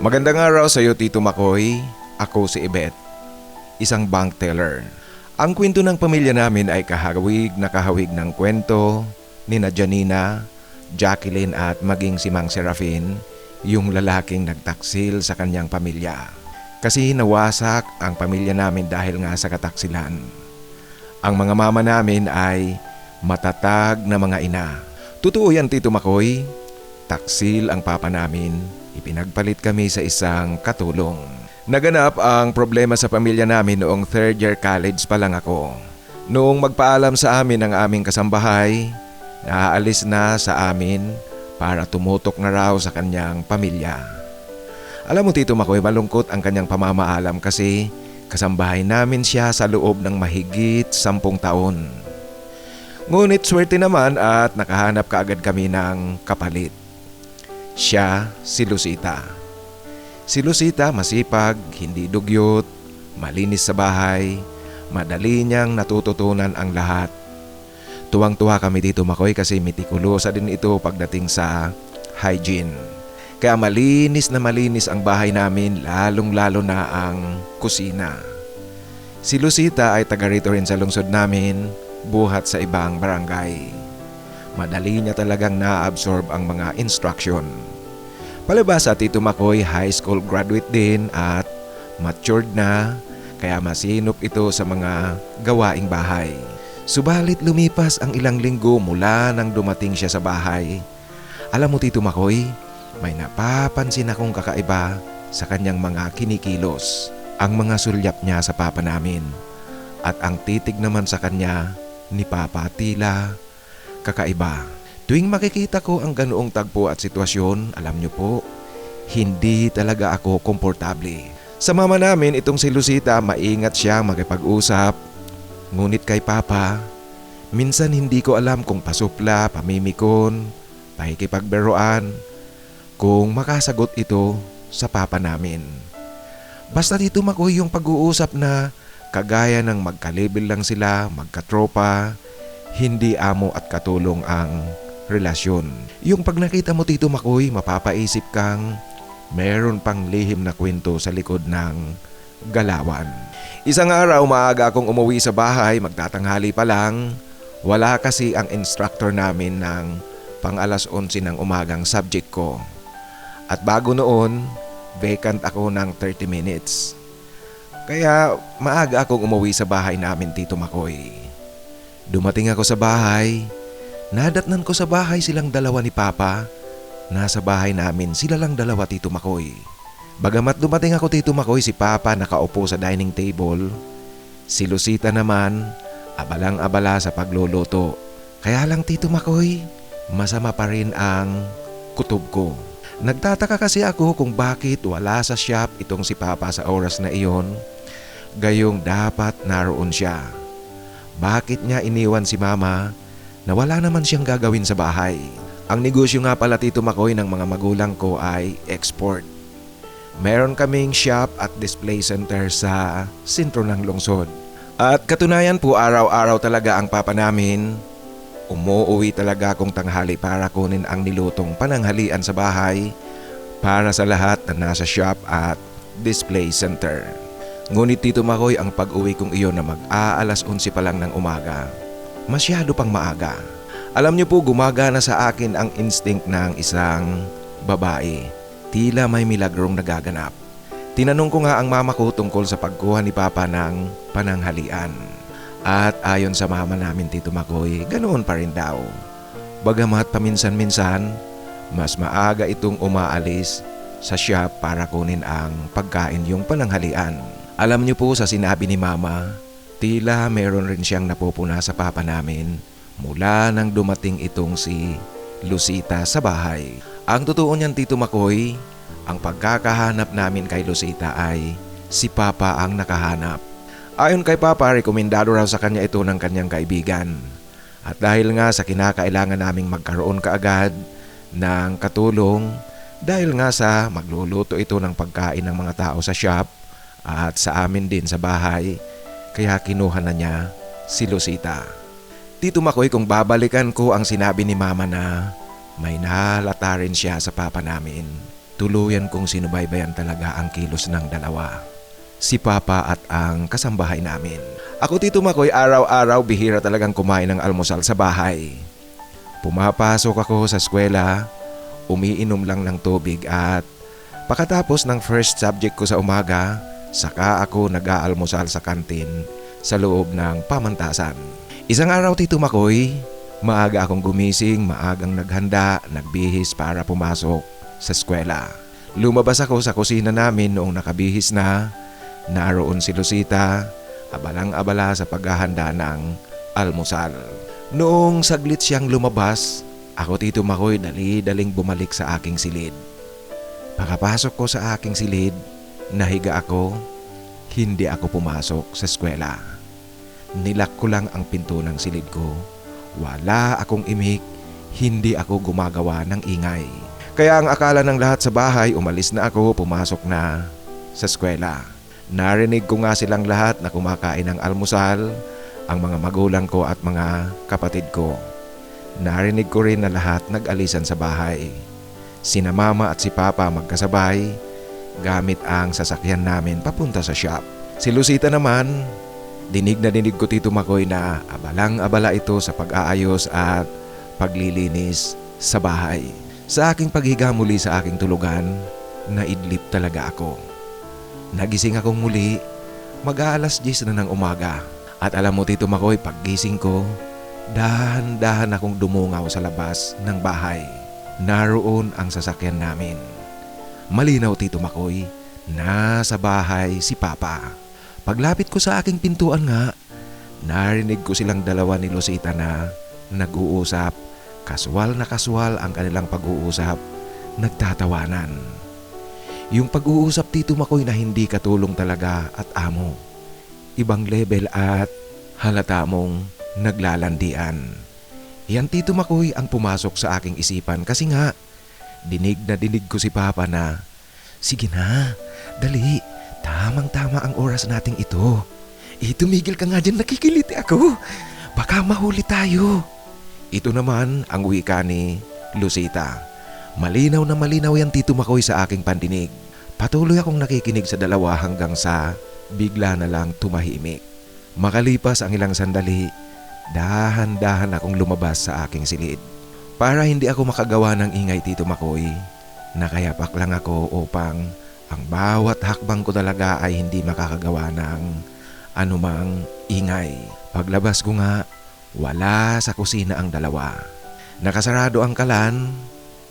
Magandang araw sa iyo, Tito Makoy. Ako si Ibet, isang bank teller. Ang kwento ng pamilya namin ay kahawig na kahawig ng kwento ni na Janina, Jacqueline at maging si Mang Serafin, yung lalaking nagtaksil sa kanyang pamilya. Kasi nawasak ang pamilya namin dahil nga sa kataksilan. Ang mga mama namin ay matatag na mga ina. Totoo yan, Tito Makoy. Taksil ang papa namin. Ipinagpalit kami sa isang katulong. Naganap ang problema sa pamilya namin noong third year college pa lang ako. Noong magpaalam sa amin ang aming kasambahay, naaalis na sa amin para tumutok na raw sa kanyang pamilya. Alam mo, Tito Makoy, malungkot ang kanyang pamamaalam kasi kasambahay namin siya sa loob ng mahigit 10 taon. Ngunit swerte naman at nakahanap kaagad kami ng kapalit. Siya si Lucita. Si Lucita masipag, hindi dugyot, malinis sa bahay, madali niyang natututunan ang lahat. Tuwang-tuwa kami dito, Makoy, kasi mitikulosa din ito pagdating sa hygiene. Kaya malinis na malinis ang bahay namin, lalong-lalo na ang kusina. Si Lucita ay taga rito rin sa lungsod namin, buhat sa ibang barangay. Madali niya talagang na-absorb ang mga instruction. Palabas at Tito Makoy, high school graduate din at matured na, kaya masinop ito sa mga gawaing bahay. Subalit lumipas ang ilang linggo mula nang dumating siya sa bahay. Alam mo, Tito Makoy, may napapansin akong kakaiba sa kanyang mga kinikilos. Ang mga sulyap niya sa papa namin at ang titig naman sa kanya ni Papa tila kakaiba. Tuwing makikita ko ang ganoong tagpo at sitwasyon, alam niyo po, hindi talaga ako komportable. Sa mama namin, itong si Lucita, maingat siya makipag-usap. Ngunit kay Papa, minsan hindi ko alam kung pasupla, pamimikon, pakikipagberoan, kung makasagot ito sa Papa namin. Basta dito, Makoy, yung pag-uusap na kagaya ng magkalibel lang sila, magkatropa, hindi amo at katulong ang relasyon. Yung pag nakita mo, Tito Makoy, mapapaisip kang meron pang lihim na kwento sa likod ng galawan. Isang araw, maaga akong umuwi sa bahay, magtatanghali pa lang. Wala kasi ang instructor namin ng pang alas 11 ng umagang subject ko. At bago noon, vacant ako ng 30 minutes. Kaya maaga akong umuwi sa bahay namin, Tito Makoy. Dumating ako sa bahay. Nadatnan ko sa bahay silang dalawa ni Papa. Nasa bahay namin sila lang dalawa, Tito Makoy. Bagamat dumating ako, Tito Makoy, si Papa nakaupo sa dining table. Si Lucita naman, abalang-abala sa pagluluto. Kaya lang, Tito Makoy, masama pa rin ang kutob ko. Nagtataka kasi ako kung bakit wala sa shop itong si Papa sa oras na iyon. Gayong dapat naroon siya. Bakit niya iniwan si Mama na wala naman siyang gagawin sa bahay? Ang negosyo nga pala, Tito Makoy, ng mga magulang ko ay export. Meron kaming shop at display center sa sentro ng lungsod. At katunayan po, araw-araw talaga ang papa namin umuuwi talaga kung tanghali para kunin ang nilutong pananghalian sa bahay para sa lahat na nasa shop at display center. Ngunit, Tito Makoy, ang pag-uwi kong iyon na mag-aalas 11 pa lang ng umaga, masyado pang maaga. Alam niyo po, gumagana sa akin ang instinct ng isang babae. Tila may milagrong nagaganap. Tinanong ko nga ang mama ko tungkol sa pagkuha ni Papa ng pananghalian. At ayon sa mama namin, Tito Makoy, ganoon pa rin daw. Bagamat paminsan-minsan, mas maaga itong umaalis sa shop para kunin ang pagkain, yung pananghalian. Alam niyo po, sa sinabi ni Mama, tila meron rin siyang napupuna sa papa namin mula nang dumating itong si Lucita sa bahay. Ang totoo niyan, Tito Makoy, ang pagkakahanap namin kay Lucita ay si Papa ang nakahanap. Ayon kay Papa, rekomendado raw sa kanya ito ng kanyang kaibigan. At dahil nga sa kinakailangan naming magkaroon kaagad ng katulong, dahil nga sa magluluto ito ng pagkain ng mga tao sa shop at sa amin din sa bahay, kaya kinuha na niya si Lucita. Tito Makoy, kung babalikan ko ang sinabi ni Mama na may nahalata rin siya sa papa namin, Tuluyan kong sinubaybayan talaga ang kilos ng dalawa. Si Papa at ang kasambahay namin. Ako Tito Makoy, araw-araw bihira talagang kumain ng almusal sa bahay. Pumapasok ako sa eskwela, umiinom lang ng tubig at pagkatapos ng first subject ko sa umaga, saka ako nag-aalmusal sa kantin sa loob ng pamantasan. Isang araw Tito Makoy, maaga akong gumising, maagang naghanda, nagbihis para pumasok sa eskwela. Lumabas ako sa kusina namin noong nakabihis na. Naroon si Lucita, abalang-abala sa paghahanda ng almusal. Noong saglit siyang lumabas, ako Tito Makoy dali-daling bumalik sa aking silid. Pagkapasok ko sa aking silid, nahiga ako, hindi ako pumasok sa eskwela. Nilak ko lang ang pinto ng silid ko. Wala akong imik, hindi ako gumagawa ng ingay. Kaya ang akala ng lahat sa bahay, umalis na ako, pumasok na sa eskwela. Narinig ko nga silang lahat na kumakain ng almusal, ang mga magulang ko at mga kapatid ko. Narinig ko rin na lahat nag-alisan sa bahay. Sina Mama at si Papa magkasabay, gamit ang sasakyan namin papunta sa shop. Si Lucita naman, dinig na dinig ko Tito Makoy na abalang-abala ito sa pag-aayos at paglilinis sa bahay. Sa aking paghiga muli sa aking tulugan, naidlip talaga ako. Nagising akong muli, mag-aalas 10 na ng umaga. At alam mo Tito Makoy, paggising ko, dahan-dahan akong dumungaw sa labas ng bahay. Naroon ang sasakyan namin. Malinaw Tito Makoy, nasa bahay si Papa. Paglapit ko sa aking pintuan nga, narinig ko silang dalawa ni Lucita na nag-uusap. Kaswal na kaswal ang kanilang pag-uusap, nagtatawanan. Yung pag-uusap Tito Makoy na hindi katulong talaga at amo. Ibang level at halata mong naglalandian. Yan Tito Makoy ang pumasok sa aking isipan kasi nga dinig na dinig ko si Papa na, "Sige na, dali, tamang-tama ang oras nating ito. Tumigil ka nga dyan, nakikiliti ako. Baka mahuli tayo." Ito naman ang wika ni Lucita. Malinaw na malinaw yan Tito Makoy sa aking pandinig. Patuloy akong nakikinig sa dalawa hanggang sa bigla na lang tumahimik. Makalipas ang ilang sandali, dahan-dahan akong lumabas sa aking silid. Para hindi ako makagawa ng ingay Tito Makoy, nakayapak lang ako upang ang bawat hakbang ko talaga ay hindi makakagawa ng anumang ingay. Paglabas ko nga, wala sa kusina ang dalawa. Nakasarado ang kalan,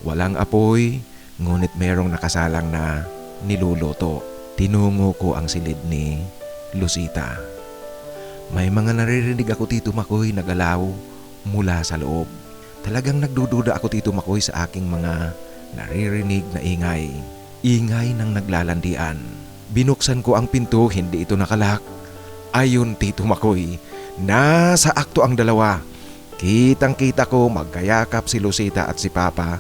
walang apoy, ngunit merong nakasalang na niluluto. Tinungo ko ang silid ni Lucita. May mga naririnig ako Tito Makoy na galaw mula sa loob. Talagang nagdududa ako Tito Makoy sa aking mga naririnig na ingay. Ingay ng naglalandian. Binuksan ko ang pinto, hindi ito nakalak. Ayun Tito Makoy, nasa akto ang dalawa. Kitang-kita ko magkayakap si Lucita at si Papa.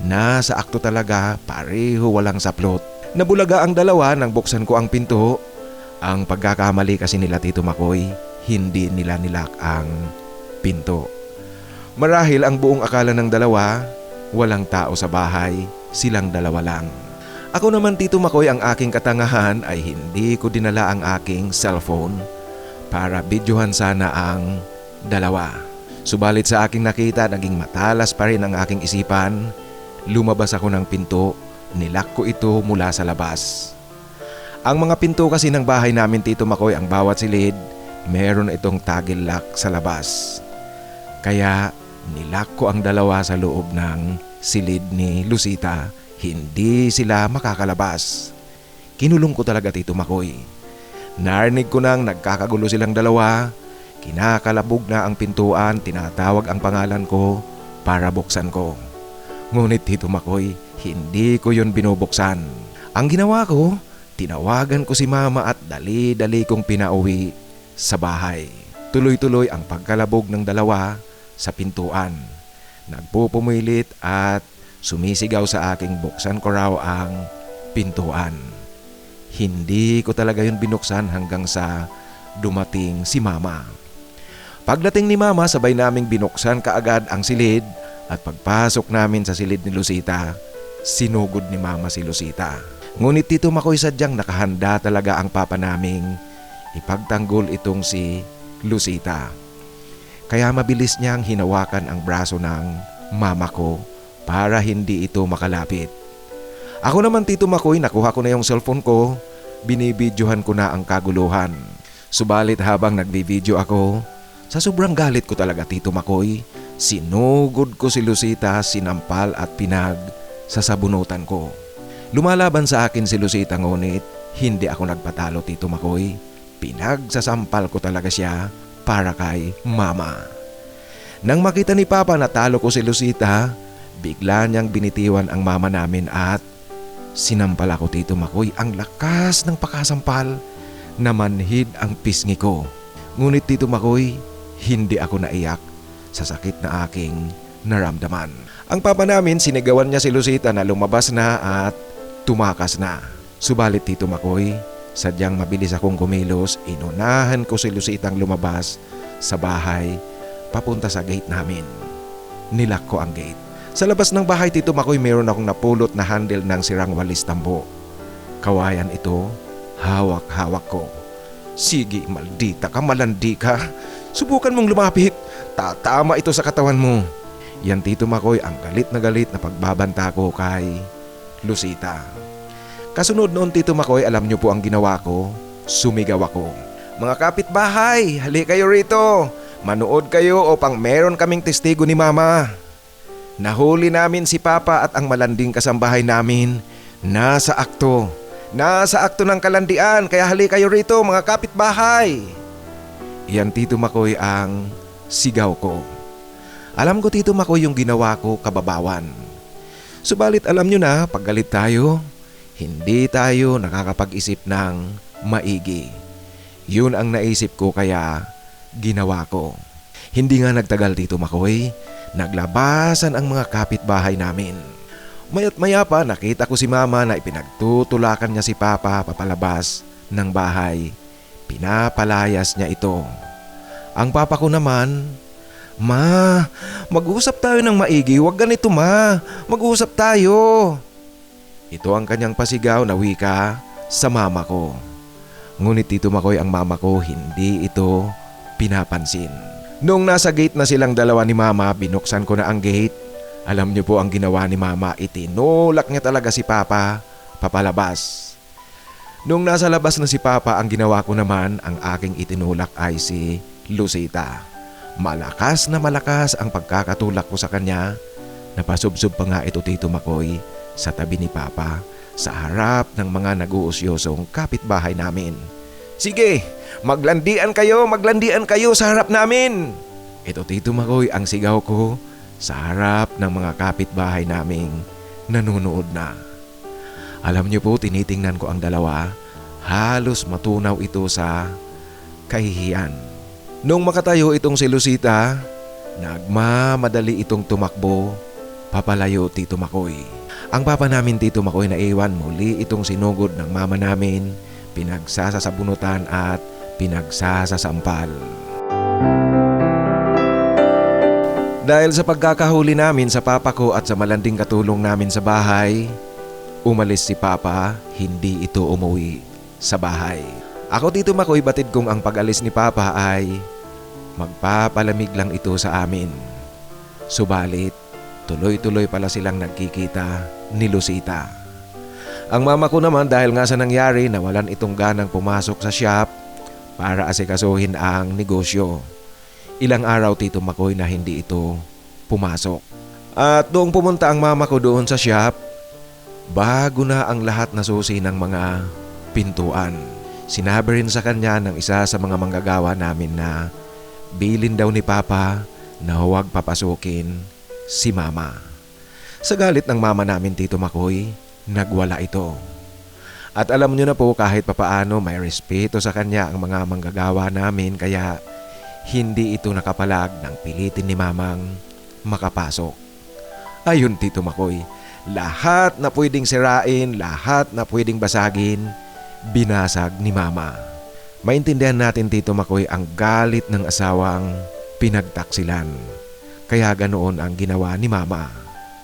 Nasa akto talaga, pareho walang saplot. Nabulaga ang dalawa nang buksan ko ang pinto. Ang pagkakamali kasi nila Tito Makoy, hindi nila nilak ang pinto. Marahil ang buong akala ng dalawa, walang tao sa bahay, silang dalawa lang. Ako naman Tito Makoy, ang aking katangahan ay hindi ko dinala ang aking cellphone para videohan sana ang dalawa. Subalit sa aking nakita, naging matalas pa rin ang aking isipan. Lumabas ako ng pinto, nilak ko ito mula sa labas. Ang mga pinto kasi ng bahay namin Tito Makoy, ang bawat silid, meron itong toggle lock sa labas. Kaya nilak ko ang dalawa sa loob ng silid ni Lucita. Hindi sila makakalabas. Kinulong ko talaga Tito Makoy. Narinig ko nang nagkakagulo silang dalawa. Kinakalabog na ang pintuan, tinatawag ang pangalan ko para buksan ko. Ngunit Tito Makoy, hindi ko yun binubuksan. Ang ginawa ko, tinawagan ko si Mama at dali-dali kong pinauwi sa bahay. Tuloy-tuloy ang pagkalabog ng dalawa sa pintuan. Nagpupumilit at sumisigaw sa aking buksan ko raw ang pintuan. Hindi ko talaga yun binuksan hanggang sa dumating si Mama. Pagdating ni Mama, sabay naming binuksan kaagad ang silid at pagpasok namin sa silid ni Lucita, sinugod ni Mama si Lucita. Ngunit Tito Makoy, sadyang nakahanda talaga ang papa naming ipagtanggol itong si Lucita. Kaya mabilis niyang hinawakan ang braso ng mama ko para hindi ito makalapit. Ako naman, Tito Makoy, nakuha ko na yung cellphone ko, binibidyohan ko na ang kaguluhan. Subalit habang nagbibideo ako, sa sobrang galit ko talaga, Tito Makoy, sinugod ko si Lucita, sinampal at sasabunutan ko. Lumalaban sa akin si Lucita, ngunit hindi ako nagpatalo, Tito Makoy. Pinagsasampal ko talaga siya para kay Mama. Nang makita ni Papa na talo ko si Lucita, bigla niyang binitiwan ang mama namin at sinampal ako, Tito Makoy. Ang lakas ng pakasampal na manhid ang pisngi ko. Ngunit Tito Makoy, hindi ako naiyak sa sakit na aking naramdaman. Ang papa namin, sinigawan niya si Lucita na lumabas na at tumakas na. Subalit Tito Makoy, sadyang mabilis akong kumilos, inunahan ko si Lucitang lumabas sa bahay papunta sa gate namin. Nilak ko ang gate. Sa labas ng bahay, Tito Makoy, mayroon akong napulot na handle ng sirang walis tambo. Kawayan ito, hawak-hawak ko. Sige, maldita ka, malandi ka. Subukan mong lumapit. Tatama ito sa katawan mo. Yan, Tito Makoy, ang galit na pagbabanta ko kay Lucita. Kasunod noon, Tito Makoy, alam niyo po ang ginawa ko? Sumigaw ako. Mga kapitbahay, hali kayo rito. Manood kayo upang meron kaming testigo ni Mama. Nahuli namin si Papa at ang malanding kasambahay namin. Nasa akto ng kalandian, kaya hali kayo rito, mga kapitbahay. Yan, Tito Makoy, ang sigaw ko. Alam ko, Tito Makoy, yung ginawa ko kababawan. Subalit alam nyo na, pag galit tayo, hindi tayo nakakapag-isip ng maigi. Yun ang naisip ko, kaya ginawa ko. Hindi nga nagtagal, Tito Makoy, naglabasan ang mga kapitbahay namin. Maya't maya pa, nakita ko si Mama na ipinagtutulakan niya si Papa papalabas ng bahay. Pinapalayas niya ito. Ang papa ko naman, Ma, mag-usap tayo ng maigi, wag ganito, Ma. Mag-usap tayo. Ito ang kanyang pasigaw na wika sa mama ko. Ngunit Tito Makoy, ang mama ko hindi ito pinapansin. Nung nasa gate na silang dalawa ni Mama, binuksan ko na ang gate. Alam niyo po ang ginawa ni Mama, itinulak niya talaga si Papa papalabas. Nung nasa labas na si Papa, ang ginawa ko naman, ang aking itinulak ay si Lucita. Malakas na malakas ang pagkakatulak ko sa kanya. Napasubsob pa nga ito, Tito Makoy, sa tabi ni Papa, sa harap ng mga nag-uusyosong kapitbahay namin. Sige, maglandian kayo sa harap namin. Ito, Tito Makoy, ang sigaw ko sa harap ng mga kapitbahay naming nanunood na. Alam niyo po, tinitingnan ko ang dalawa, halos matunaw ito sa kahihiyan. Nung makatayo itong si Lucita, nagmamadali itong tumakbo papalayo, Tito Makoy. Ang papa namin, Tito Makoy, na iwan, muli itong sinugod ng mama namin, pinagsasabunutan at pinagsasasampal. Dahil sa pagkakahuli namin sa papa ko at sa malanding katulong namin sa bahay, umalis si Papa, hindi ito umuwi sa bahay. Ako, Tito Makoy, batid kong ang pag-alis ni Papa ay magpapalamig lang ito sa amin. Subalit, tuloy-tuloy pala silang nagkikita ni Lucita. Ang mama ko naman, dahil nga sa nangyari, nawalan itong ganang pumasok sa shop para asikasuhin ang negosyo. Ilang araw, Tito Makoy, na hindi ito pumasok. At doong pumunta ang mama ko doon sa shop, bago na ang lahat na susi ng mga pintuan. Sinabi rin sa kanya ng isa sa mga manggagawa namin na bilin daw ni Papa na huwag papasukin si Mama. Sa galit ng mama namin, Tito Makoy, nagwala ito. At alam nyo na po, kahit papaano may respeto sa kanya ang mga manggagawa namin, kaya hindi ito nakapalag ng pilitin ni Mamang makapasok. Ayun, Tito Makoy, lahat na pwedeng sirain, lahat na pwedeng basagin, binasag ni Mama. Maintindihan natin, Tito Makoy, ang galit ng asawang pinagtaksilan. Kaya ganoon ang ginawa ni Mama.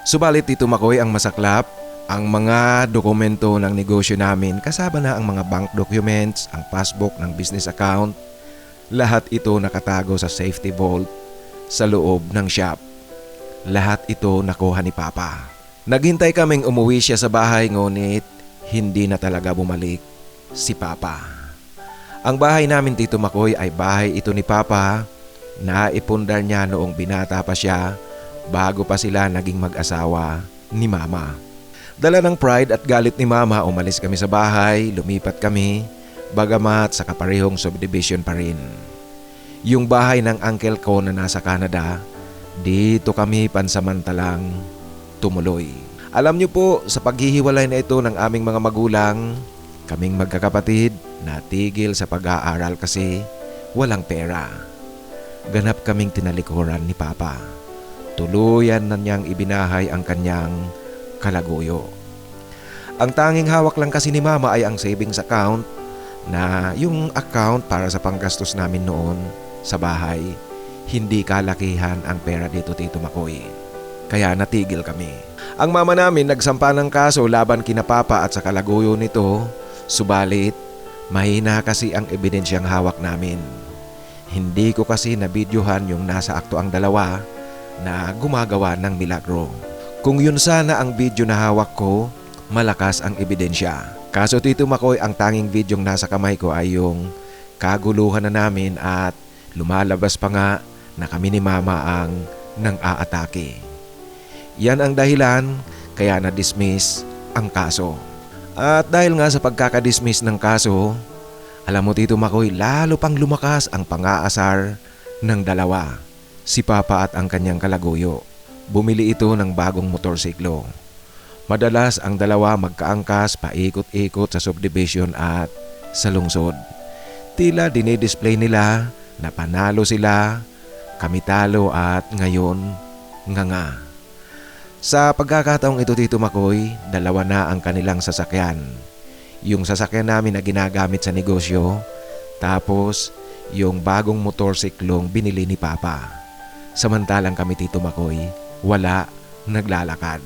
Subalit, Tito Makoy, ang masaklap, Ang mga dokumento ng negosyo namin kasama na ang mga bank documents, ang passbook ng business account, lahat ito nakatago sa safety vault sa loob ng shop. Lahat ito nakuha ni Papa. Naghintay kaming umuwi siya sa bahay ngunit hindi na talaga bumalik si Papa. Ang bahay namin Tito Makoy ay bahay ito ni Papa na ipundar niya noong binata pa siya bago pa sila naging mag-asawa ni Mama. Dala ng pride at galit ni Mama, umalis kami sa bahay, lumipat kami, bagamat sa kaparehong subdivision pa rin. Yung bahay ng uncle ko na nasa Canada, dito kami pansamantalang tumuloy. Alam niyo po, sa paghihiwalay na ito ng aming mga magulang, kaming magkakapatid natigil sa pag-aaral kasi walang pera. Ganap kaming tinalikuran ni Papa. Tuluyan na niyang ibinahay ang kanyang kalaguyo. Ang tanging hawak lang kasi ni Mama ay ang savings account na yung account para sa panggastos namin noon sa bahay. Hindi kalakihan ang pera dito Tito Makoy. Kaya natigil kami. Ang mama namin nagsampa ng kaso laban kina Papa at sa kalaguyo nito, subalit mahina kasi ang ebidensyang hawak namin. Hindi ko kasi nabidyohan yung nasa akto ang dalawa na gumagawa ng milagro. Kung yun sana ang video na hawak ko, malakas ang ebidensya. Kaso Tito Makoy, ang tanging videong nasa kamay ko ay yung kaguluhan na namin at lumalabas pa nga na kami ni Mama ang nang-aatake. Yan ang dahilan kaya na-dismiss ang kaso. At dahil nga sa pagkakadismiss ng kaso, alam mo Tito Makoy, lalo pang lumakas ang pang-aasar ng dalawa, si Papa at ang kanyang kalaguyo. Bumili ito ng bagong motorsiklo. Madalas ang dalawa magkaangkas paikot-ikot sa subdivision at sa lungsod. Tila dinidisplay nila na panalo sila, kami talo at ngayon nga. Sa pagkakataong ito Tito Makoy, dalawa na ang kanilang sasakyan. Yung sasakyan namin na ginagamit sa negosyo, tapos yung bagong motorsiklong binili ni Papa. Samantalang kami Tito Makoy, wala, naglalakad.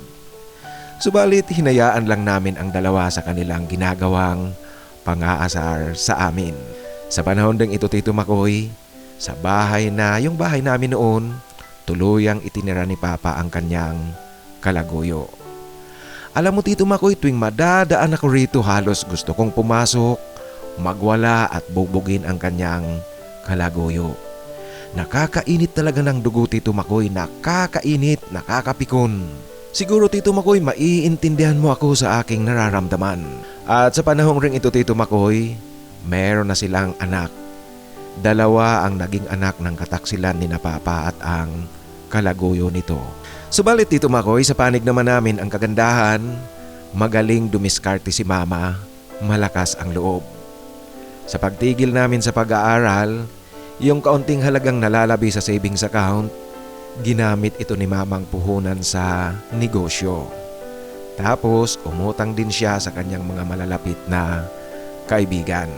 Subalit hinayaan lang namin ang dalawa sa kanilang ginagawang pang-aasar sa amin. Sa panahon ding ito Tito Makoy, sa bahay na yung bahay namin noon, tuluyang itinira ni Papa ang kanyang kalaguyo. Alam mo Tito Makoy, tuwing madadaan ako rito halos gusto kong pumasok, magwala at bubugin ang kanyang kalaguyo. Nakakainit talaga ng dugo Tito Makoy, nakakainit, nakakapikon. Siguro Tito Makoy, maiintindihan mo ako sa aking nararamdaman. At sa panahong ring ito Tito Makoy, meron na silang anak. Dalawa ang naging anak ng kataksilan ni na Papa at ang kalaguyo nito. Subalit Tito Makoy, sa panig naman namin ang kagandahan, magaling dumiskarte si Mama, malakas ang loob. Sa pagtigil namin sa pag-aaral, yung kaunting halagang nalalabi sa savings account, ginamit ito ni Mamang puhunan sa negosyo. Tapos umutang din siya sa kanyang mga malalapit na kaibigan.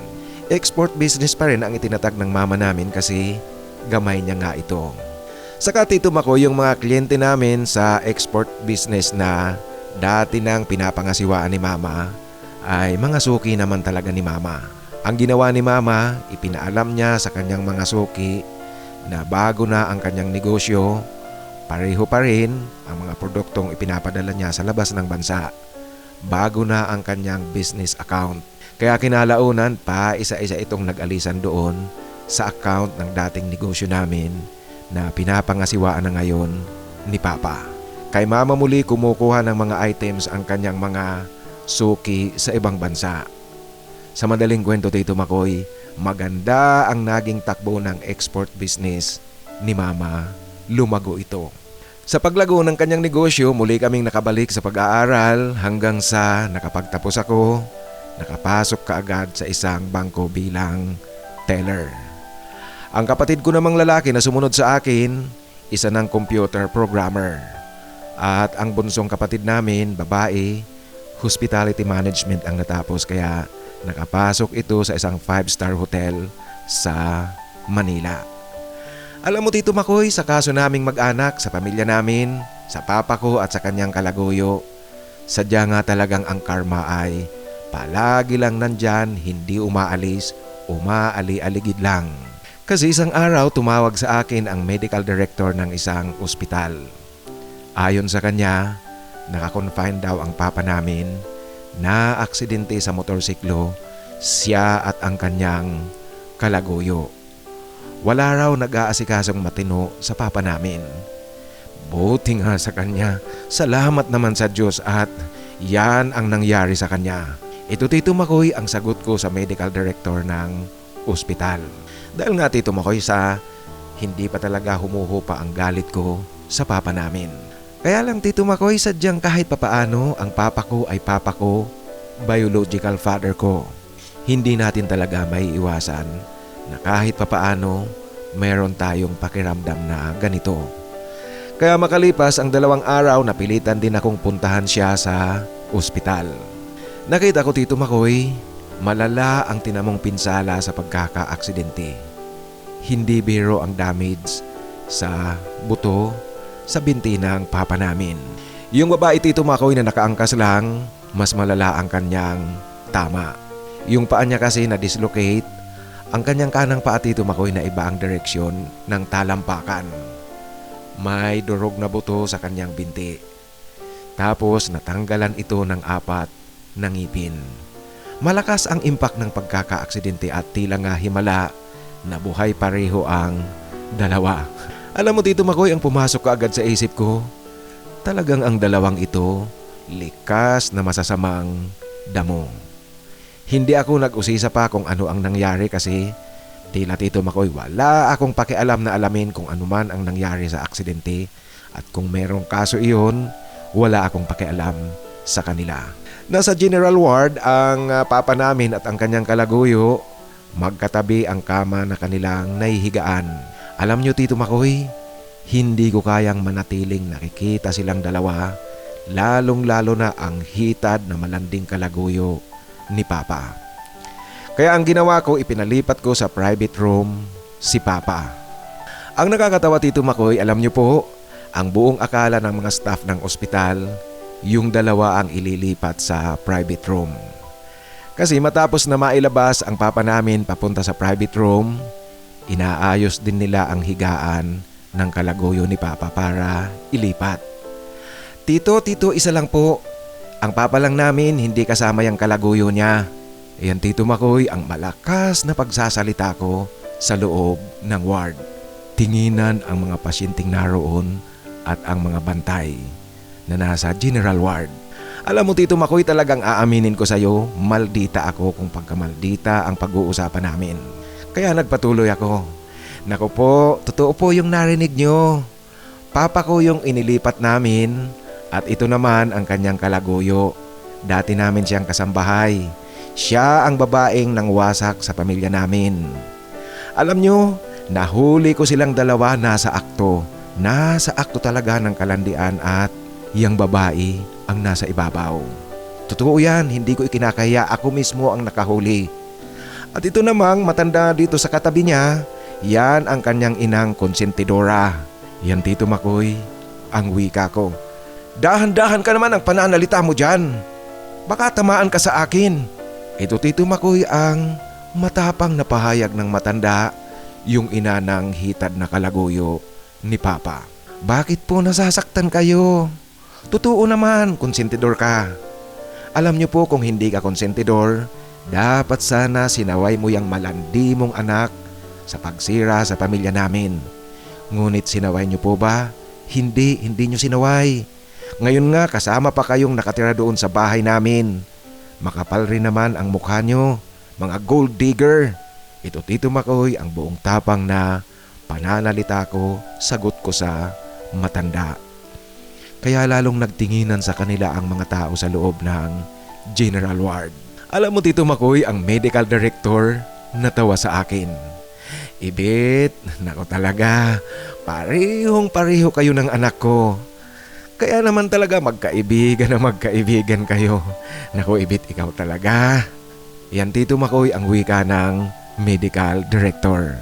Export business pa rin ang itinatag ng mama namin kasi gamay niya nga ito. Saka Tito Makoy, yung mga kliyente namin sa export business na dati nang pinapangasiwaan ni Mama ay mga suki naman talaga ni Mama. Ang ginawa ni Mama, ipinaalam niya sa kanyang mga suki na bago na ang kanyang negosyo, pareho pa rin ang mga produktong ipinapadala niya sa labas ng bansa. Bago na ang kanyang business account. Kaya kinalaunan pa isa-isa itong nag-alisan doon sa account ng dating negosyo namin na pinapangasiwaan na ngayon ni Papa. Kay Mama muli kumukuha ng mga items ang kanyang mga suki sa ibang bansa. Sa madaling kwento Tito Makoy, maganda ang naging takbo ng export business ni Mama. Lumago ito. Sa paglago ng kanyang negosyo, muli kaming nakabalik sa pag-aaral hanggang sa nakapagtapos ako, nakapasok kaagad sa isang bangko bilang teller. Ang kapatid ko namang lalaki na sumunod sa akin, isa ng computer programmer. At ang bunsong kapatid namin, babae, hospitality management ang natapos kaya nakapasok ito sa isang 5-star hotel sa Manila. Alam mo Tito Makoy, sa kaso naming mag-anak, sa pamilya namin, sa papa ko at sa kanyang kalaguyo, Sadya nga talagang ang karma ay palagi lang nandyan, hindi umaalis, umaali-aligid lang. Kasi isang araw tumawag sa akin ang medical director ng isang ospital. Ayon sa kanya, nakakonfine daw ang papa namin na aksidente sa motorsiklo, siya at ang kanyang kalaguyo. Wala raw nag-aasikasong matino sa papa namin. Buti nga sa kanya, salamat naman sa Diyos at yan ang nangyari sa kanya. Ito Tito Makoy ang sagot ko sa medical director ng ospital. Dahil nga Tito Makoy sa hindi pa talaga humuhupa ang galit ko sa papa namin. Kaya lang Tito Makoy, sadyang kahit papaano ang papa ko ay papa ko, biological father ko. Hindi natin talaga may iwasan na kahit papaano meron tayong pakiramdam na ganito. Kaya makalipas ang 2 araw, napilitan din akong puntahan siya sa ospital. Nakita ko Tito Makoy, malala ang tinamong pinsala sa pagkakaaksidente. Hindi biro ang damage sa buto sa binti ng papa namin. Yung babae Tito Makoy na nakaangkas lang, mas malala ang kanyang tama. Yung paa niya kasi na-dislocate, ang kanyang kanang paa Tito Makoy na iba ang direksyon ng talampakan. May durog na buto sa kanyang binti. Tapos natanggalan ito ng 4 na ngipin. Malakas ang impact ng pagkakaaksidente at tila nga himala na buhay pareho ang dalawa. Alam mo Tito Makoy, ang pumasok kaagad sa isip ko, talagang ang dalawang ito likas na masasamang damo. Hindi ako nag-usisa pa kung ano ang nangyari kasi tila Tito Makoy wala akong pakialam na alamin kung ano man ang nangyari sa aksidente at kung merong kaso iyon, wala akong pakialam sa kanila. Nasa general ward ang papa namin at ang kanyang kalaguyo. Magkatabi ang kama na kanilang nahihigaan. Alam nyo Tito Makoy, hindi ko kayang manatiling nakikita silang dalawa, lalong-lalo na ang hitad na malanding kalaguyo ni Papa. Kaya ang ginawa ko, ipinalipat ko sa private room si Papa. Ang nakakatawa Tito Makoy, alam nyo po, ang buong akala ng mga staff ng ospital, yung dalawa ang ililipat sa private room. Kasi matapos na mailabas ang papa namin papunta sa private room, inaayos din nila ang higaan ng kalaguyo ni Papa para ilipat. Tito, isa lang po. Ang papa lang namin hindi kasama yung kalaguyo niya. Ayan Tito Makoy ang malakas na pagsasalita ko sa loob ng ward. Tinginan ang mga pasyenteng naroon at ang mga bantay na nasa general ward. Alam mo Tito Makoy, talagang aaminin ko sa'yo, maldita ako kung pagkamaldita ang pag-uusapan namin. Kaya nagpatuloy ako. Naku po, totoo po yung narinig nyo. Papa ko yung inilipat namin at ito naman ang kanyang kalaguyo. Dati namin siyang kasambahay. Siya ang babaeng nangwasak sa pamilya namin. Alam nyo, nahuli ko silang dalawa nasa akto. Nasa akto talaga ng kalandian at yang babae ang nasa ibabaw. Totoo yan, hindi ko ikinakaya, ako mismo ang nakahuli. At ito namang matanda dito sa katabi niya, yan ang kanyang inang konsentidora. Yan Tito Makoy, ang wika ko. Dahan-dahan ka naman ang pananalita mo dyan. Baka tamaan ka sa akin. Ito Tito Makoy ang matapang na pahayag ng matanda, yung ina ng hitad na kalaguyo ni Papa. Bakit po nasasaktan kayo? Totoo naman, konsentidor ka. Alam niyo po kung hindi ka konsentidor, dapat sana sinaway mo yung malandi mong anak sa pagsira sa pamilya namin. Ngunit sinaway niyo po ba? Hindi niyo sinaway. Ngayon nga kasama pa kayong nakatira doon sa bahay namin. Makapal rin naman ang mukha niyo, mga gold digger. Ito Tito Makoy ang buong tapang na pananalita ko, sagot ko sa matanda. Kaya lalong nagtinginan sa kanila ang mga tao sa loob ng general ward. Alam mo Tito Makoy, ang medical director natawa sa akin. Ibit, nako talaga, parehong-pareho kayo ng anak ko. Kaya naman talaga magkaibigan kayo. Nako Ibit, ikaw talaga. Yan Tito Makoy ang wika ng medical director.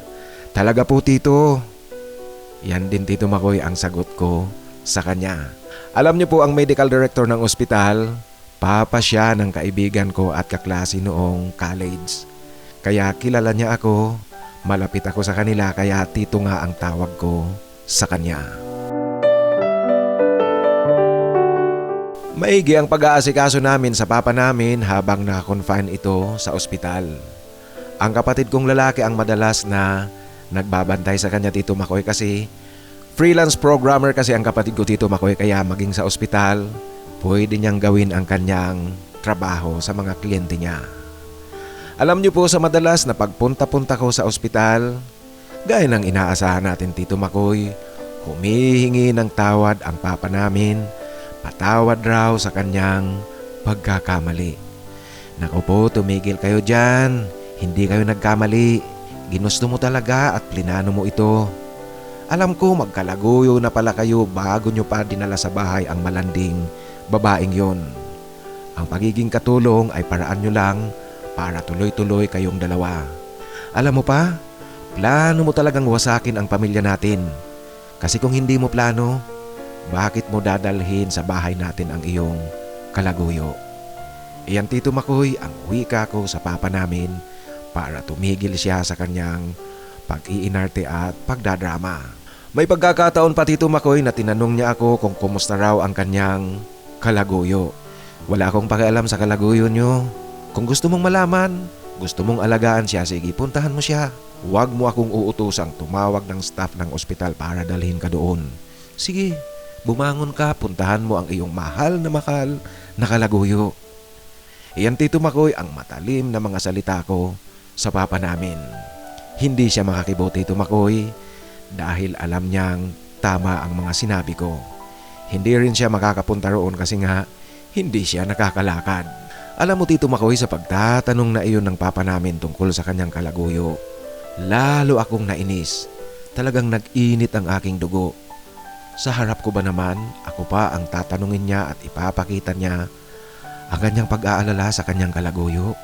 Talaga po Tito. Yan din Tito Makoy ang sagot ko sa kanya. Alam niyo po ang medical director ng ospital, papa siya ng kaibigan ko at kaklase noong college. Kaya kilala niya ako, malapit ako sa kanila kaya tito nga ang tawag ko sa kanya. Maigi ang pag-aasikaso namin sa papa namin habang naka-confine ito sa ospital. Ang kapatid kong lalaki ang madalas na nagbabantay sa kanya Tito Makoy kasi freelance programmer kasi ang kapatid ko Tito Makoy kaya maging sa ospital, pwede niyang gawin ang kanyang trabaho sa mga kliyente niya. Alam niyo po sa madalas na pagpunta-punta ko sa ospital, gaya ng inaasahan natin Tito Makoy, humihingi ng tawad ang papa namin, patawad raw sa kanyang pagkakamali. Naku po, tumigil kayo dyan. Hindi kayo nagkamali. Ginusto mo talaga at plinano mo ito. Alam ko magkalaguyo na pala kayo bago nyo pa dinala sa bahay ang malanding babaeng yon. Ang pagiging katulong ay paraan nyo lang para tuloy-tuloy kayong dalawa. Alam mo pa, plano mo talagang wasakin ang pamilya natin. Kasi kung hindi mo plano, bakit mo dadalhin sa bahay natin ang iyong kalaguyo? Iyan Tito Makoy ang wika ko sa papa namin para tumigil siya sa kanyang pag-iinarte at pagdadrama. May pagkakataon pa Tito Makoy na tinanong niya ako kung kumusta raw ang kanyang kalaguyo. Wala akong pakialam sa kalaguyo niyo. Kung gusto mong malaman, gusto mong alagaan siya, sige puntahan mo siya. Huwag mo akong uutusang tumawag ng staff ng ospital para dalhin ka doon. Sige, bumangon ka, puntahan mo ang iyong mahal na kalaguyo. Iyan Tito Makoy ang matalim na mga salita ko sa papa namin. Hindi siya makakibo Tito Makoy dahil alam niyang tama ang mga sinabi ko. Hindi rin siya makakapunta roon kasi nga hindi siya nakakalakad. Alam mo Tito Makoy sa pagtatanong na iyon ng papa namin tungkol sa kanyang kalaguyo, lalo akong nainis. Talagang nag-init ang aking dugo. Sa harap ko ba naman, ako pa ang tatanungin niya at ipapakita niya ang kanyang pag-aalala sa kanyang kalaguyo?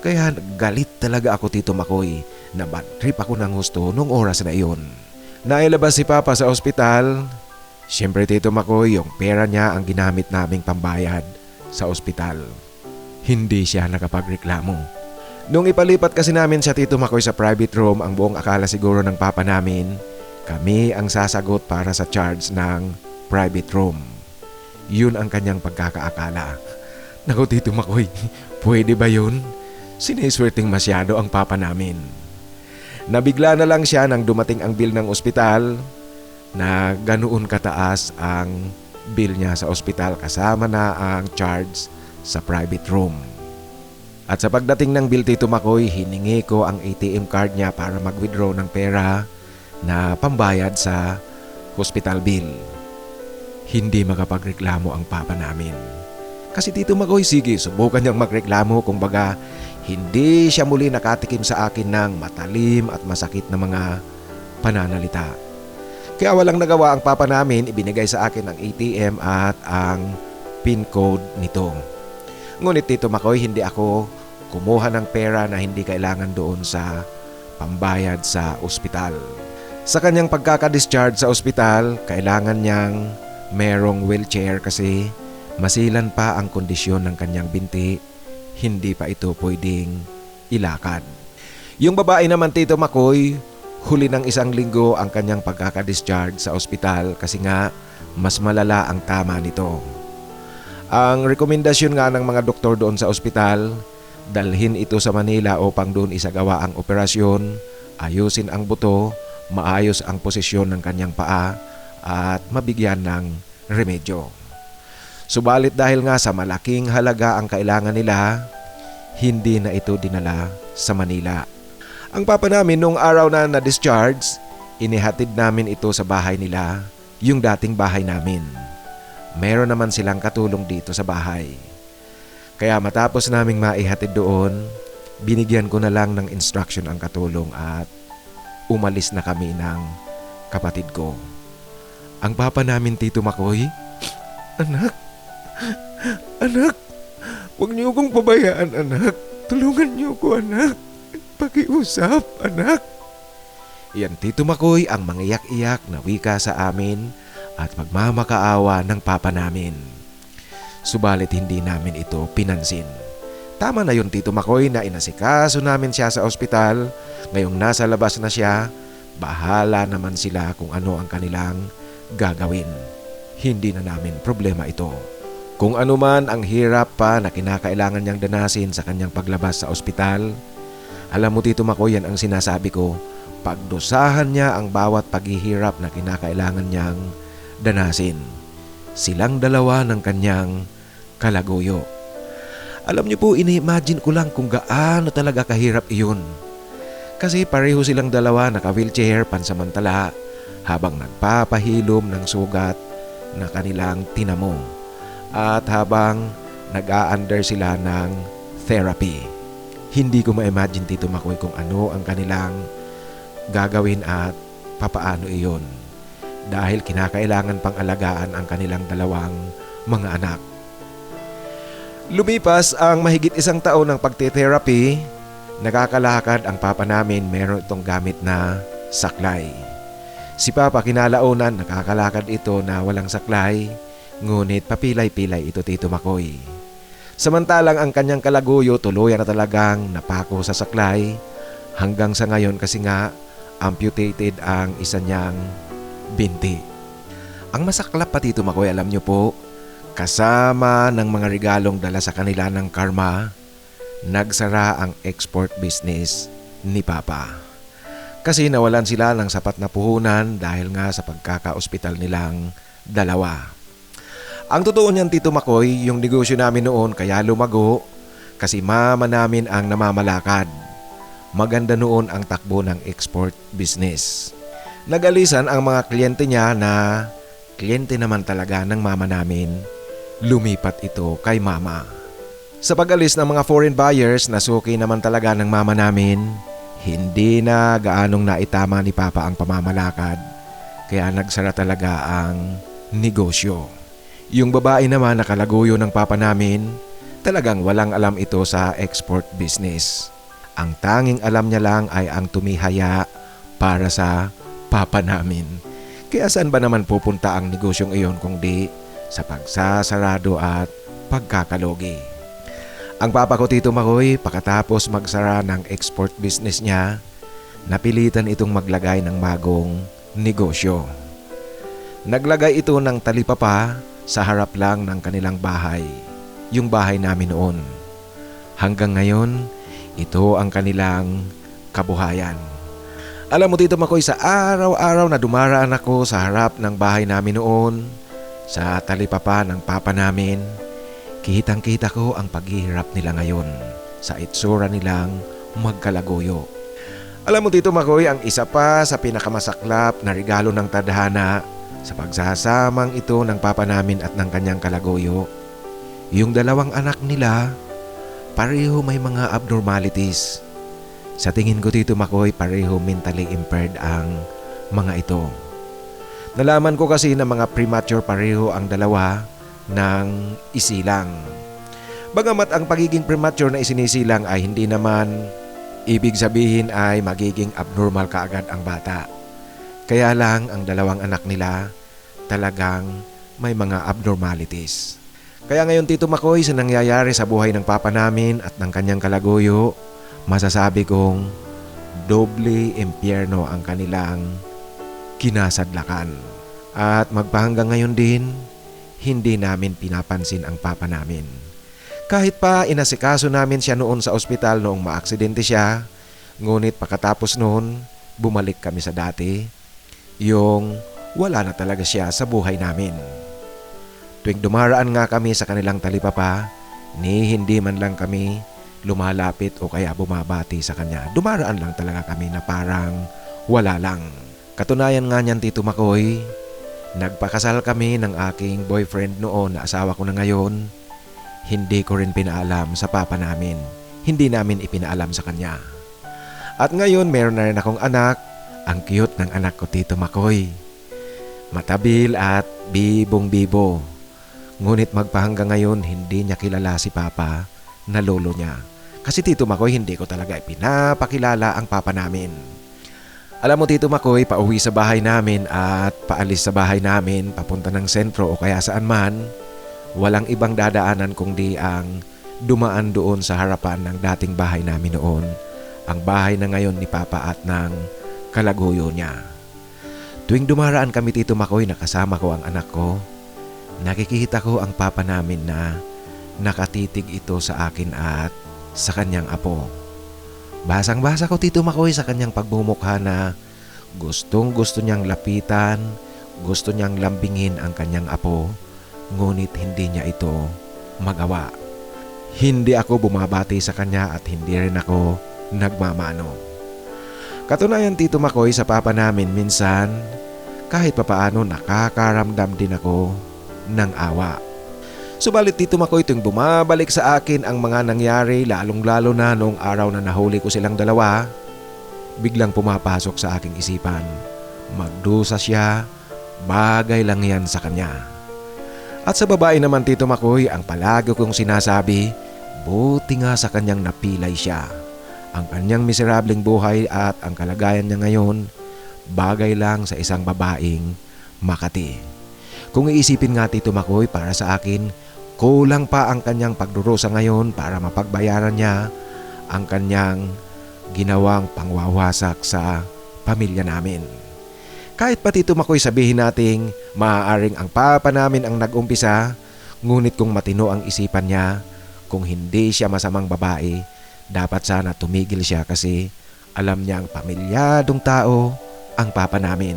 Kaya galit talaga ako Tito Makoy na bad trip ako ng husto nung oras na iyon. Nailabas si Papa sa ospital. Siyempre Tito Makoy, yung pera niya ang ginamit naming pambayad sa ospital. Hindi siya nakapagreklamo. Nung ipalipat kasi namin siya Tito Makoy sa private room, ang buong akala siguro ng Papa namin, kami ang sasagot para sa charge ng private room. Yun ang kanyang pagkakaakala. Naku Tito Makoy, pwede ba yun? Siniswerteng masyado ang papa namin. Nabigla na lang siya nang dumating ang bill ng ospital na ganoon kataas ang bill niya sa ospital kasama na ang charge sa private room. At sa pagdating ng bill Tito Makoy, hiningi ko ang ATM card niya para mag-withdraw ng pera na pambayad sa hospital bill. Hindi makapagreklamo ang papa namin. Kasi Tito Makoy, sige, subukan niyang magreklamo kung baga hindi siya muli nakatikim sa akin ng matalim at masakit na mga pananalita. Kaya walang nagawa ang papa namin, ibinigay sa akin ang ATM at ang PIN code nito. Ngunit Tito Makoy, hindi ako kumuha ng pera na hindi kailangan doon sa pambayad sa ospital. Sa kanyang pagkakadischarge sa ospital, kailangan niyang merong wheelchair kasi masilan pa ang kondisyon ng kanyang binti. Hindi pa ito pwedeng ilakad. Yung babae naman Tito Makoy, huli ng 1 linggo ang kanyang pagkakadischarge sa ospital kasi nga mas malala ang tama nito. Ang rekomendasyon nga ng mga doktor doon sa ospital, dalhin ito sa Manila upang doon isagawa ang operasyon, ayusin ang buto, maayos ang posisyon ng kanyang paa at mabigyan ng remedyo. Subalit dahil nga sa malaking halaga ang kailangan nila, hindi na ito dinala sa Manila. Ang papa namin nung araw na na-discharge, inihatid namin ito sa bahay nila, yung dating bahay namin. Meron naman silang katulong dito sa bahay. Kaya matapos naming maihatid doon, binigyan ko na lang ng instruction ang katulong at umalis na kami ng kapatid ko. Ang papa namin Tito Makoy, Anak, huwag niyo kong pabayaan anak. Tulungan niyo ko anak. Pakiusap anak. Iyan Tito Makoy ang mangiyak-iyak na wika sa amin at magmamakaawa ng papa namin. Subalit hindi namin ito pinansin. Tama na yun, Tito Makoy, na inasikaso namin siya sa ospital. Ngayong nasa labas na siya, bahala naman sila kung ano ang kanilang gagawin. Hindi na namin problema ito. Kung ano man ang hirap pa na kinakailangan niyang danasin sa kanyang paglabas sa ospital, alam mo, Tito Makoy, yan ang sinasabi ko, pagdusahan niya ang bawat paghihirap na kinakailangan niyang danasin. Silang dalawa ng kanyang kalaguyo. Alam niyo po, ini-imagine ko lang kung gaano talaga kahirap iyon. Kasi pareho silang dalawa naka-wheelchair pansamantala habang nagpapahilom ng sugat na kanilang tinamo at habang nag-a-under sila ng therapy. Hindi ko ma-imagine, Tito Makoy, kung ano ang kanilang gagawin at papaano iyon dahil kinakailangan pang alagaan ang kanilang dalawang mga anak. Lumipas ang mahigit 1 taon ng pagte-therapy, nakakalakad ang papa namin, meron itong gamit na saklay. Si papa kinalaunan nakakalakad ito na walang saklay, ngunit papilay-pilay ito, Tito Makoy. Samantalang ang kanyang kalaguyo tuluyan na talagang napako sa saklay hanggang sa ngayon kasi nga amputated ang isa niyang binti. Ang masaklap pa, Tito Makoy, alam niyo po, kasama ng mga regalong dala sa kanila ng karma, nagsara ang export business ni Papa. Kasi nawalan sila ng sapat na puhunan dahil nga sa pagkaka-ospital nilang dalawa. Ang totoo niyan, Tito Makoy, yung negosyo namin noon kaya lumago kasi mama namin ang namamalakad. Maganda noon ang takbo ng export business. Nagalisan ang mga kliyente niya na kliyente naman talaga ng mama namin. Lumipat ito kay mama. Sa pag-alis ng mga foreign buyers na suki naman talaga ng mama namin, hindi na gaanong naitama ni Papa ang pamamalakad, kaya nagsara talaga ang negosyo. Yung babae naman na kalaguyo ng Papa namin, talagang walang alam ito sa export business. Ang tanging alam niya lang ay ang tumihaya para sa Papa namin. Kaya saan ba naman pupunta ang negosyong iyon kung di sa pagsasarado at pagkakalogi. Ang papa ko, Tito Makoy, pagkatapos magsara ng export business niya, napilitan itong maglagay ng bagong negosyo. Naglagay ito ng talipapa sa harap lang ng kanilang bahay, yung bahay namin noon. Hanggang ngayon, ito ang kanilang kabuhayan. Alam mo, Tito Makoy, sa araw-araw na dumaraan ako sa harap ng bahay namin noon, sa talipapa ng papa namin, kitang-kita ko ang paghihirap nila ngayon sa itsura nilang magkalaguyo. Alam mo, Tito Makoy, ang isa pa sa pinakamasaklap na regalo ng tadhana sa pagsasamang ito ng papa namin at ng kanyang kalaguyo, yung dalawang anak nila, pareho may mga abnormalities. Sa tingin ko, Tito Makoy, pareho mentally impaired ang mga ito. Nalaman ko kasi na mga premature pareho ang dalawa ng isilang. Bagamat ang pagiging premature na isinisilang ay hindi naman ibig sabihin ay magiging abnormal kaagad ang bata. Kaya lang ang dalawang anak nila talagang may mga abnormalities. Kaya ngayon, Tito Makoy, sa nangyayari sa buhay ng papa namin at ng kanyang kalaguyo, masasabi kong doble impyerno ang kanilang kinasadlakan. At magpahanggang ngayon din, hindi namin pinapansin ang papa namin. Kahit pa inasikaso namin siya noon sa ospital noong maaksidente siya, ngunit pagkatapos noon, bumalik kami sa dati, yung wala na talaga siya sa buhay namin. Tuwing dumaraan nga kami sa kanilang talipapa, ni hindi man lang kami lumalapit o kaya bumabati sa kanya. Dumaraan lang talaga kami na parang wala lang. Katunayan nga niyan, Tito Makoy, nagpakasal kami ng aking boyfriend noon na asawa ko na ngayon. Hindi ko rin pinaalam sa papa namin. Hindi namin ipinaalam sa kanya. At ngayon meron na rin akong anak. Ang cute ng anak ko, Tito Makoy. Matabil at bibong-bibo. Ngunit magpahanggang ngayon hindi niya kilala si papa na lolo niya. Kasi, Tito Makoy, hindi ko talaga ipinapakilala ang papa namin. Alam mo Tito Makoy, pauwi sa bahay namin at paalis sa bahay namin papunta ng sentro o kaya saan man, walang ibang dadaanan kundi ang dumaan doon sa harapan ng dating bahay namin noon, ang bahay na ngayon ni Papa at ng kalaguyo niya. Tuwing dumaraan kami Tito Makoy, nakasama ko ang anak ko, nakikita ko ang papa namin na nakatitig ito sa akin at sa kanyang apo. Basang-basa ko Tito Makoy sa kanyang pagmumukha na gustong gusto niyang lapitan, gusto niyang lambingin ang kanyang apo, ngunit hindi niya ito magawa. Hindi ako bumabati sa kanya at hindi rin ako nagmamano. Katunayan Tito Makoy, sa papa namin minsan, kahit papaano nakakaramdam din ako ng awa. Subalit Tito Makoy, tuwing bumabalik sa akin ang mga nangyari, lalong-lalo na noong araw na nahuli ko silang dalawa, biglang pumapasok sa aking isipan. Magdusa siya, bagay lang yan sa kanya. At sa babae naman Tito Makoy, ang palagi kong sinasabi, buti nga sa kanyang napilay siya. Ang kanyang miserableng buhay at ang kalagayan niya ngayon, bagay lang sa isang babaeng makati. Kung iisipin nga Tito Makoy, para sa akin, kulang pa ang kanyang pagdurusa ngayon para mapagbayaran niya ang kanyang ginawang pangwawasak sa pamilya namin. Kahit pa Tito Makoy sabihin nating maaaring ang papa namin ang nag-umpisa, ngunit kung matino ang isipan niya, kung hindi siya masamang babae, dapat sana tumigil siya kasi alam niyang pamilyadong tao ang papa namin.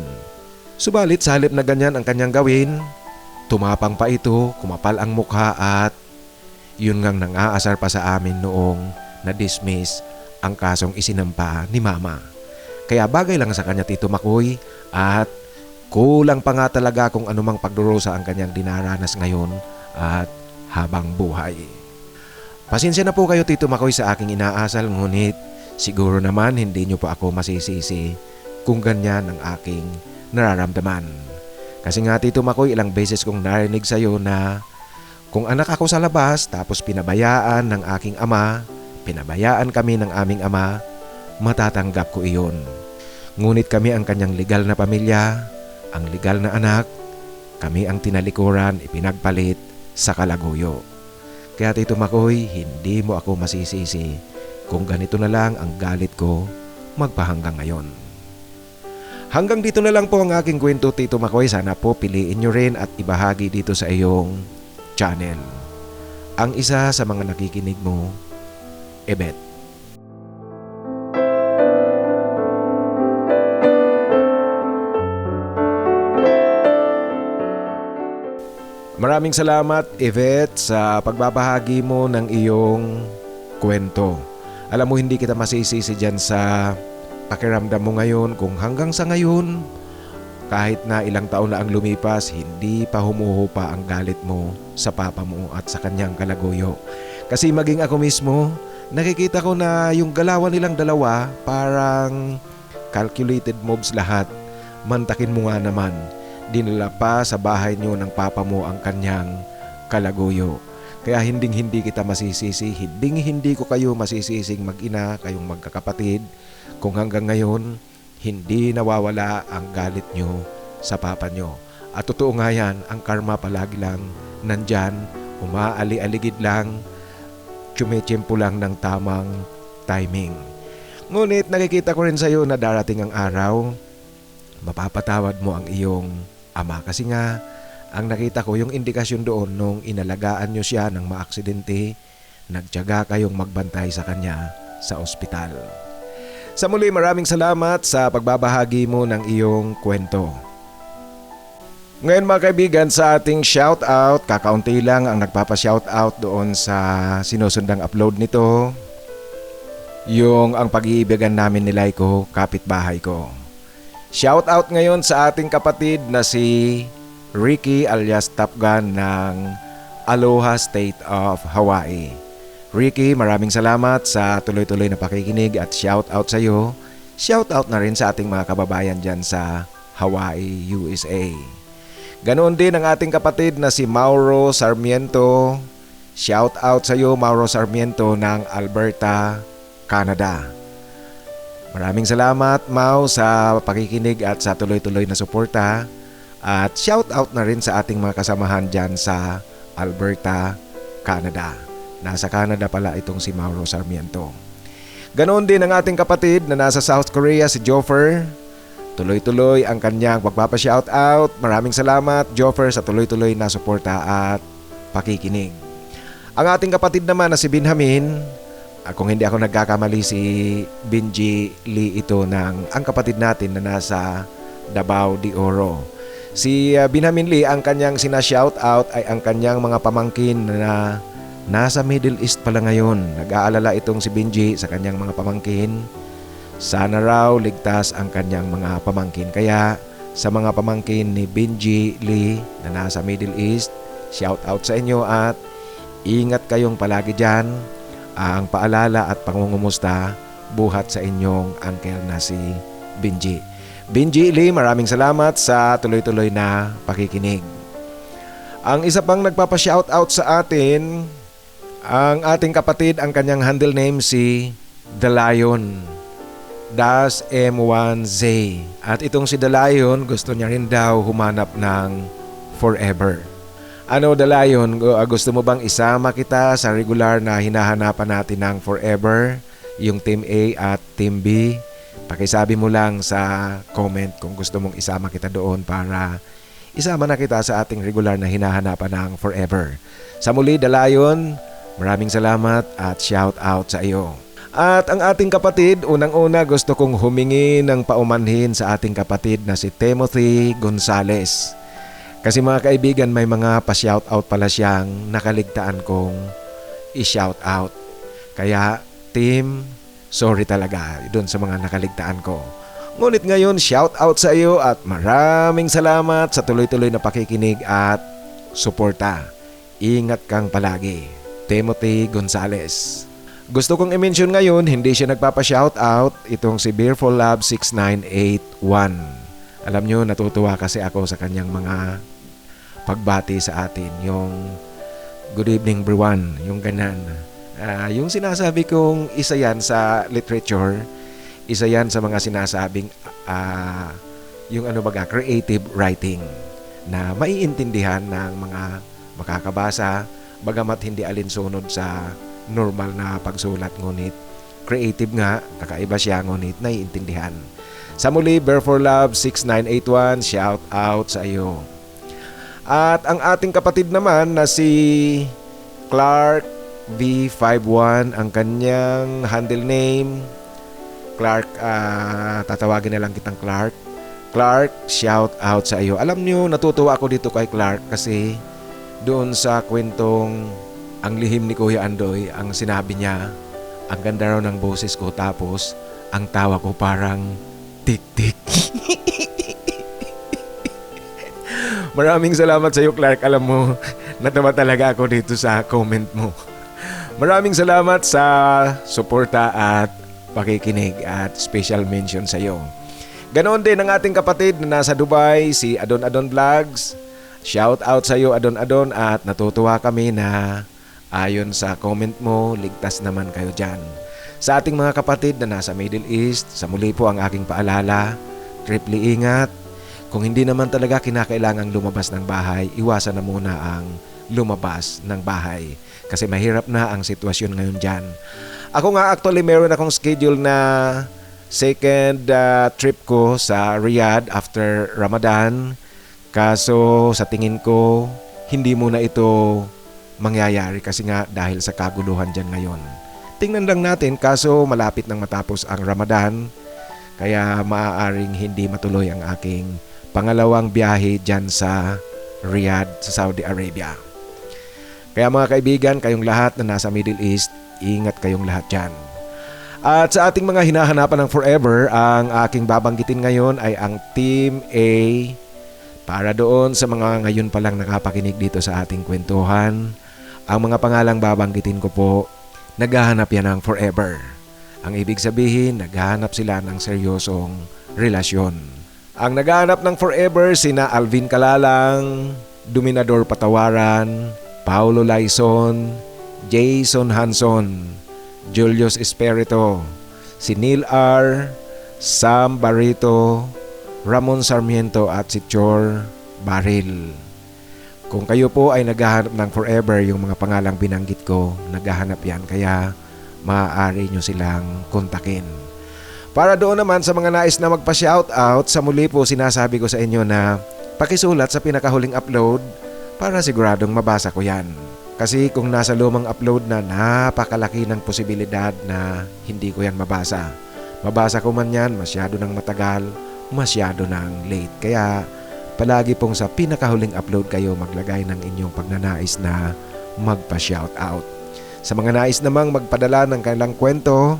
Subalit sa halip na ganyan ang kanyang gawin, tumapang pa ito, kumapal ang mukha at yun ngang nang-aasar pa sa amin noong na-dismiss ang kasong isinampa ni Mama. Kaya bagay lang sa kanya Tito Makoy at kulang pa nga talaga kung anumang pagdurusa ang kanyang dinaranas ngayon at habang buhay. Pasensya na po kayo Tito Makoy sa aking inaasal, ngunit siguro naman hindi nyo pa ako masisisi kung ganyan ang aking nararamdaman. Kasi nga Tito Makoy, ilang beses kong narinig sa iyo na kung anak ako sa labas tapos pinabayaan ng aking ama, pinabayaan kami ng aming ama, matatanggap ko iyon. Ngunit kami ang kanyang legal na pamilya, ang legal na anak, kami ang tinalikuran, ipinagpalit sa kalaguyo. Kaya Tito Makoy, hindi mo ako masisisi kung ganito na lang ang galit ko magpahanggang ngayon. Hanggang dito na lang po ang aking kwento Tito Makoy. Sana po piliin nyo rin at ibahagi dito sa iyong channel. Ang isa sa mga nakikinig mo, Ebet. Maraming salamat Yvette sa pagbabahagi mo ng iyong kwento. Alam mo, hindi kita masisisi dyan sa pakiramdam mo ngayon kung hanggang sa ngayon, kahit na ilang taon na ang lumipas, hindi pa humuhupa ang galit mo sa papa mo at sa kanyang kalaguyo. Kasi maging ako mismo, nakikita ko na yung galawan nilang dalawa parang calculated moves lahat. Mantakin mo nga naman, dinala pa sa bahay niyo ng papa mo ang kanyang kalaguyo. Kaya hindi kita masisisi, hindi ko kayo masisising mag-ina, kayong magkakapatid, kung hanggang ngayon, hindi nawawala ang galit nyo sa papa nyo. At totoo nga yan, ang karma palagi lang nandyan, umaali-aligid lang, tsumitsimpo lang ng tamang timing. Ngunit nakikita ko rin sa iyo na darating ang araw, mapapatawad mo ang iyong ama. Kasi nga, ang nakita ko yung indikasyon doon nung inalagaan nyo siya ng maaksidente, nagtiyaga kayong magbantay sa kanya sa ospital. Sa muli, maraming salamat sa pagbabahagi mo ng iyong kwento. Ngayon mga kaibigan, sa ating shoutout, kakaunti lang ang nagpapa-shoutout doon sa sinusundang upload nito. Yung ang pag-iibigan namin ni Laiko, kapitbahay ko. Shoutout ngayon sa ating kapatid na si Ricky alias Top Gun ng Aloha State of Hawaii. Ricky, maraming salamat sa tuloy-tuloy na pakikinig at shoutout sa iyo. Shoutout na rin sa ating mga kababayan dyan sa Hawaii, USA. Ganoon din ang ating kapatid na si Mauro Sarmiento. Shoutout sa iyo Mauro Sarmiento ng Alberta, Canada. Maraming salamat, Mau, sa pakikinig at sa tuloy-tuloy na suporta. At shout out na rin sa ating mga kasamahan dyan sa Alberta, Canada. Nasa Canada pala itong si Mauro Sarmiento. Ganoon din ang ating kapatid na nasa South Korea, si Joffer. Tuloy-tuloy ang kanyang pagpapa-shout out. Maraming salamat, Joffer, sa tuloy-tuloy na suporta at pakikinig. Ang ating kapatid naman na si Benjamin, kung hindi ako nagkakamali, si Benji Lee ito ang kapatid natin na nasa Davao de Oro. Si Benjamin Lee, ang kanyang sina-shout out ay ang kanyang mga pamangkin na nasa Middle East pala ngayon. Nag-aalala itong si Benji sa kanyang mga pamangkin. Sana raw ligtas ang kanyang mga pamangkin. Kaya sa mga pamangkin ni Benji Lee na nasa Middle East, shout out sa inyo at ingat kayong palagi dyan. Ang paalala at pangungumusta buhat sa inyong uncle na si Benji. Benji Lee, maraming salamat sa tuloy-tuloy na pakikinig. Ang isa pang nagpapa-shoutout sa atin, ang ating kapatid, ang kanyang handle name si The Lion Das M1Z. At itong si The Lion, gusto niya rin daw humanap ng forever. Ano, The Lion, gusto mo bang isama kita sa regular na hinahanapan natin ng forever? Yung Team A at Team B? Pakisabi mo lang sa comment kung gusto mong isama kita doon para isama na kita sa ating regular na hinahanapan ng forever. Sa muli, The Lion, maraming salamat at shout out sa iyo. At ang ating kapatid, unang-una gusto kong humingi ng paumanhin sa ating kapatid na si Timothy Gonzales. Kasi mga kaibigan, may mga pa-shoutout pala siyang nakaligtaan kong i-shoutout. Kaya, team, sorry talaga doon sa mga nakaligtaan ko. Ngunit ngayon, shoutout sa iyo at maraming salamat sa tuloy-tuloy na pakikinig at suporta. Ingat kang palagi. Timothy Gonzales. Gusto kong i-mention ngayon, hindi siya nagpapa-shoutout, itong si Beerful Love 6981. Alam nyo, natutuwa kasi ako sa kanyang mga pagbati sa atin. Yung good evening everyone, yung ganan. Yung sinasabi kong isa yan sa literature, isa yan sa mga sinasabing yung creative writing na maiintindihan ng mga makakabasa, bagamat hindi alinsunod sa normal na pagsulat, ngunit creative nga, kakaiba siya, ngunit naiintindihan. Sa muli, Bear for Love 6981, shout out sa iyo. At ang ating kapatid naman na si Clark V51, ang kanyang handle name, Clark, tatawagin na lang kitang Clark. Clark, shout out sa iyo. Alam niyo, natutuwa ako dito kay Clark kasi doon sa kwentong Ang Lihim ni Kuya Andoy, ang sinabi niya, ang ganda raw ng boses ko tapos ang tawa ko parang tik-tik. Maraming salamat sa iyo, Clark. Alam mo, natawa talaga ako dito sa comment mo. Maraming salamat sa suporta at pakikinig at special mention sa iyo. Ganoon din ang ating kapatid na nasa Dubai, si Adon Adon Vlogs. Shout out sa iyo, Adon Adon, at natutuwa kami na ayon sa comment mo, ligtas naman kayo dyan. Sa ating mga kapatid na nasa Middle East, sa muli po ang aking paalala, triple ingat. Kung hindi naman talaga kinakailangang lumabas ng bahay, iwasan na muna ang lumabas ng bahay. Kasi mahirap na ang sitwasyon ngayon dyan. Ako nga actually meron akong schedule na second trip ko sa Riyadh after Ramadan. Kaso sa tingin ko, hindi muna ito mangyayari kasi nga dahil sa kaguluhan dyan ngayon. Tingnan lang natin, kaso malapit nang matapos ang Ramadan, kaya maaaring hindi matuloy ang aking pangalawang biyahe dyan sa Riyadh, sa Saudi Arabia. Kaya mga kaibigan, kayong lahat na nasa Middle East, ingat kayong lahat dyan. At sa ating mga hinahanapan ng forever, ang aking babanggitin ngayon ay ang Team A. Para doon sa mga ngayon palang nakapakinig dito sa ating kwentuhan, ang mga pangalang babanggitin ko po, naghahanap yan ng forever. Ang ibig sabihin, naghahanap sila ng seryosong relasyon. Ang naghahanap ng forever, sina Alvin Calalang, Dominador Patawaran, Paulo Laison, Jason Hanson, Julius Espirito, si Neil R., Sam Barito, Ramon Sarmiento at si Chor Baril. Kung kayo po ay naghahanap ng forever, yung mga pangalang binanggit ko, naghahanap yan, kaya maaari nyo silang kontakin. Para doon naman sa mga nais na magpa-shoutout, sa muli po sinasabi ko sa inyo na pakisulat sa pinakahuling upload para siguradong mabasa ko yan. Kasi kung nasa lumang upload na, napakalaki ng posibilidad na hindi ko yan mabasa. Mabasa ko man yan, masyado nang matagal, masyado nang late. Kaya palagi pong sa pinakahuling upload kayo maglagay ng inyong pagnanais na magpa-shoutout. Sa mga nais namang magpadala ng kanilang kwento,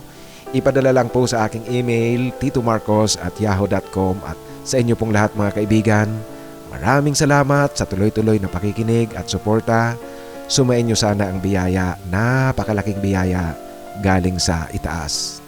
ipadala lang po sa aking email titomarcos@yahoo.com. At sa inyo pong lahat mga kaibigan, maraming salamat sa tuloy-tuloy na pakikinig at suporta. Sumainyo sana ang biyaya, napakalaking biyaya galing sa itaas.